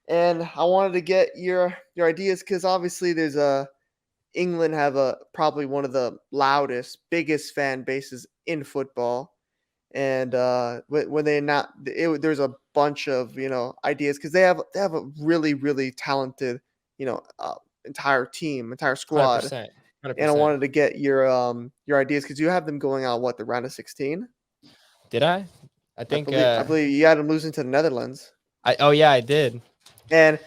and I wanted to get your ideas because obviously there's a England have a probably one of the loudest, biggest fan bases in football, and when they not there's a bunch of ideas because they have a really really talented entire team, entire squad, 100%. and I 100%. wanted to get your ideas because you have them going out the round of 16. Did I? I I think believe I believe you had them losing to the Netherlands. oh yeah, I did. And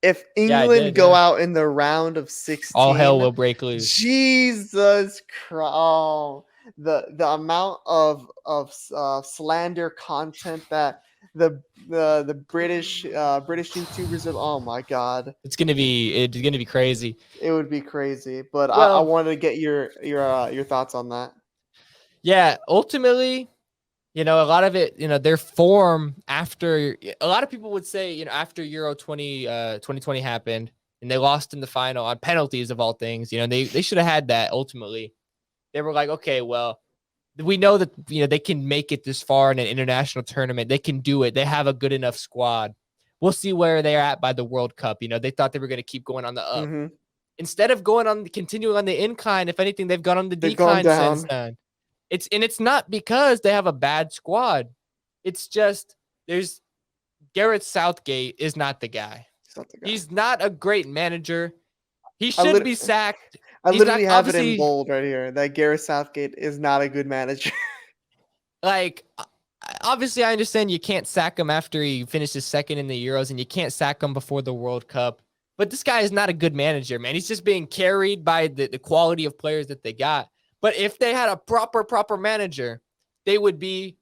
if Yeah, I England did, go yeah. out in the round of All hell 16, will break loose. Jesus Christ! Oh, the amount of slander content that the British YouTubers have. Oh my God, It's gonna be crazy. it would be crazy. But I Well, wanted to get your thoughts on that. yeah, ultimately, a lot of it, their form after a lot of people would say, after Euro 2020 happened and they lost in the final on penalties of all things, they should have had that ultimately. They were like, okay, well, we know that they can make it this far in an international tournament. They can do it. They have a good enough squad. We'll see where they're at by the World Cup. They thought they were going to keep going on the up. Hmm. Instead of continuing on the incline, if anything, they've gone on the They've gone decline since down. then. It's not because they have a bad squad. It's just there's Gareth Southgate is not the guy. He's not the guy. He's not a great manager. He I should lit- be sacked. I He's not literally have it in obviously bold right here that Gareth Southgate is not a good manager. like obviously I understand you can't sack him after he finishes second in the Euros and you can't sack him before the World Cup. But this guy is not a good manager, man. He's just being carried by the quality of players that they got. But if they had a proper manager, they would be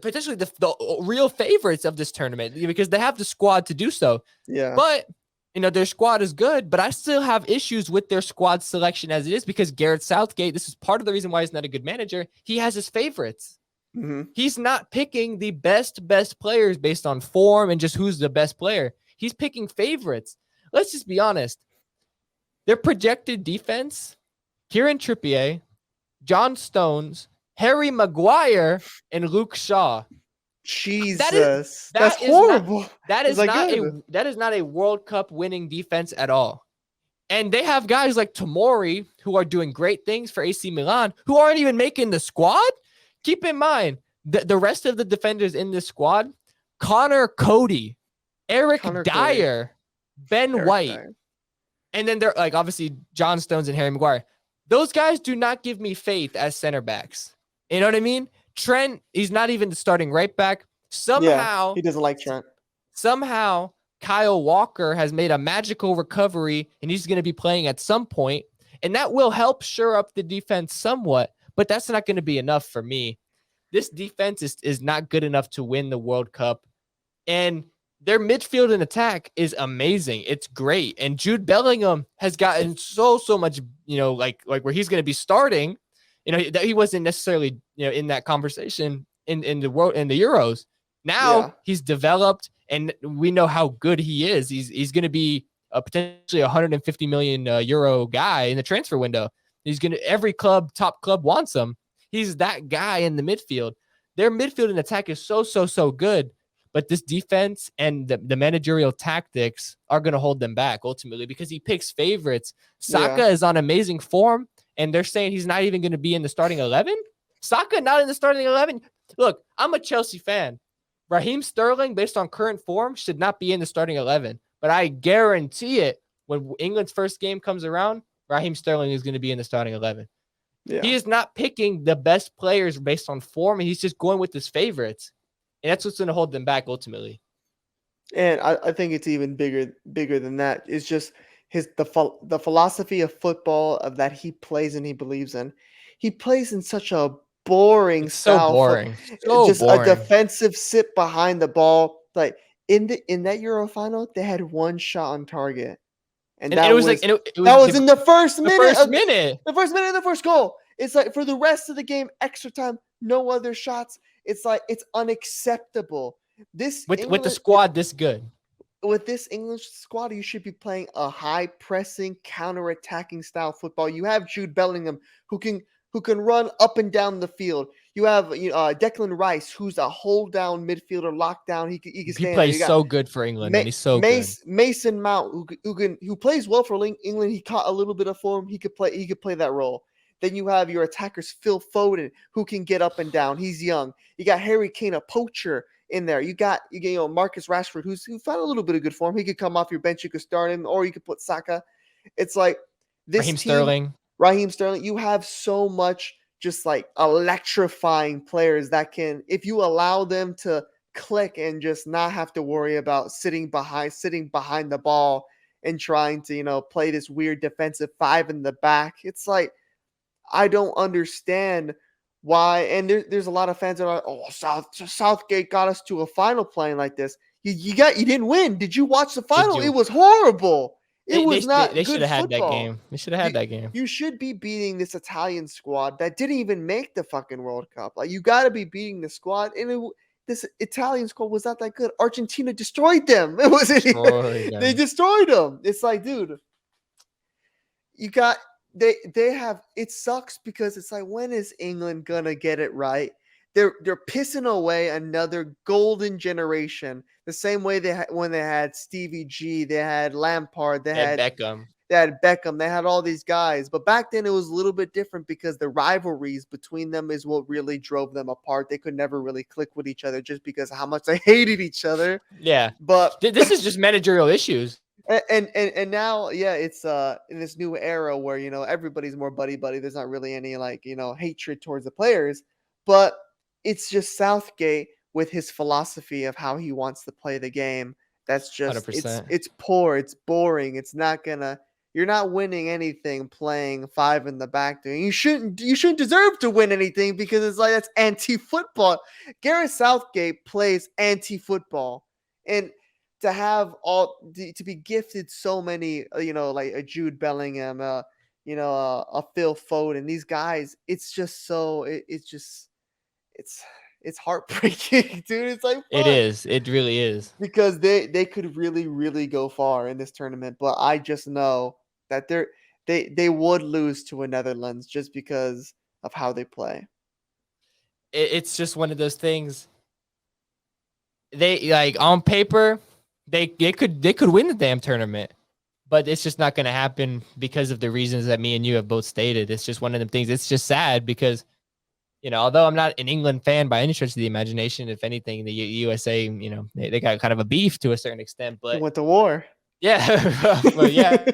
potentially the real favorites of this tournament because they have the squad to do so. Yeah. But their squad is good, but I still have issues with their squad selection as it is because Gareth Southgate, this is part of the reason why he's not a good manager. He has his favorites. Hmm. He's not picking the best players based on form and just who's the best player. He's picking favorites. Let's just be honest. Their projected defense, Kieran Trippier, John Stones, Harry Maguire, and Luke Shaw. Jesus, that's That is not horrible. that Is is that not good? a World Cup winning defense at all. And they have guys like Tomori who are doing great things for AC Milan who aren't even making the squad. Keep in mind the rest of the defenders in this squad: Connor Cody, Eric Connor Cody, Dyer, Ben Eric White, Dyer. and then they're like obviously John Stones and Harry Maguire. Those guys do not give me faith as center backs. You know what I mean? Trent, he's not even the starting right back. Yeah, he doesn't like Trent. Somehow Kyle Walker has made a magical recovery and he's going to be playing at some point, and that will help shore up the defense somewhat, but that's not going to be enough for me. This defense is not good enough to win the World Cup, and their midfield and attack is amazing. It's great, and Jude Bellingham has gotten so much, like where he's going to be starting. That he wasn't necessarily in that conversation in the world in the Euros. Now Yeah, he's developed, and we know how good he is. He's going to be a potentially 150 million euro guy in the transfer window. Every top club wants him. He's that guy in the midfield. Their midfield and attack is so good, but this defense and the managerial tactics are going to hold them back ultimately because he picks favorites. Saka yeah. is on amazing form, and they're saying he's not even going to be in the starting 11. Saka not in the starting 11. Look, I'm a Chelsea fan. Raheem Sterling, based on current form, should not be in the starting 11. But I guarantee it, when England's first game comes around, Raheem Sterling is going to be in the starting 11. He Yeah. is not picking the best players based on form, and he's just going with his favorites. And that's what's going to hold them back ultimately. And I think it's even bigger than that. It's just the philosophy of football of that he plays and he believes in. He plays in such a boring It's so style for boring. So just a boring. defensive sit behind the ball. Like in that Euro final, they had one shot on target. And And it was like, and it was that was in the first the minute first of minute. the first minute of the first goal. It's like for the rest of the game, extra time, no other shots. It's like it's unacceptable. This With the England squad this good. with this English squad, you should be playing a high pressing, counter attacking style football. You have Jude Bellingham who can run up and down the field. You have Declan Rice, who's a hold down midfielder, lockdown. He can He stay in there. You plays got so good for England, man. He's so good. Mason Mount, who plays well for England. He caught a little bit of form. He could play that role. Then you have your attackers, Phil Foden, who can get up and down. He's young. You got Harry Kane, a poacher in there. You got Marcus Rashford, who found a little bit of good form. He could come off your bench. You could start him, or you could put Saka. It's like this Raheem Sterling. You have so much just like electrifying players that can, if you allow them to click and just not have to worry about sitting behind the ball and trying to play this weird defensive five in the back. It's like, I don't understand why. And there's a lot of fans that are like, oh, Southgate got us to a final playing like this. You didn't win. Did you watch the final? It was horrible. It was not. They should have had that game. They should have had that game. You should be beating this Italian squad that didn't even make the fucking World Cup. Like, you got to be beating the squad. And this Italian squad was not that good. Argentina destroyed them. It wasn't. They destroyed them. It's like, dude, you got. They have, it sucks because it's like, when is England gonna get it right? They're pissing away another golden generation. The same way when they had Stevie G, they had Lampard, they had Beckham. They had all these guys. But back then it was a little bit different because the rivalries between them is what really drove them apart. They could never really click with each other just because of how much they hated each other. Yeah. But this is just managerial issues. And now, yeah, it's in this new era where everybody's more buddy. There's not really any hatred towards the players, but it's just Southgate with his philosophy of how he wants to play the game. That's just 100%. It's poor, it's boring. You're not winning anything playing five in the back. You shouldn't deserve to win anything because it's like, that's anti-football. Gareth Southgate plays anti-football, and to be gifted so many, like a Jude Bellingham, a Phil Foden, these guys, it's just so, it's heartbreaking, dude. It's like, fuck. It is. It really is. Because they could really, really go far in this tournament, but I just know that they would lose to a Netherlands just because of how they play. It's just one of those things. They, like, on paper, They could win the damn tournament, but it's just not going to happen because of the reasons that me and you have both stated. It's just one of them things. It's just sad because, although I'm not an England fan by any stretch of the imagination, if anything, the USA, they got kind of a beef to a certain extent. But they went to war. Yeah, but yeah.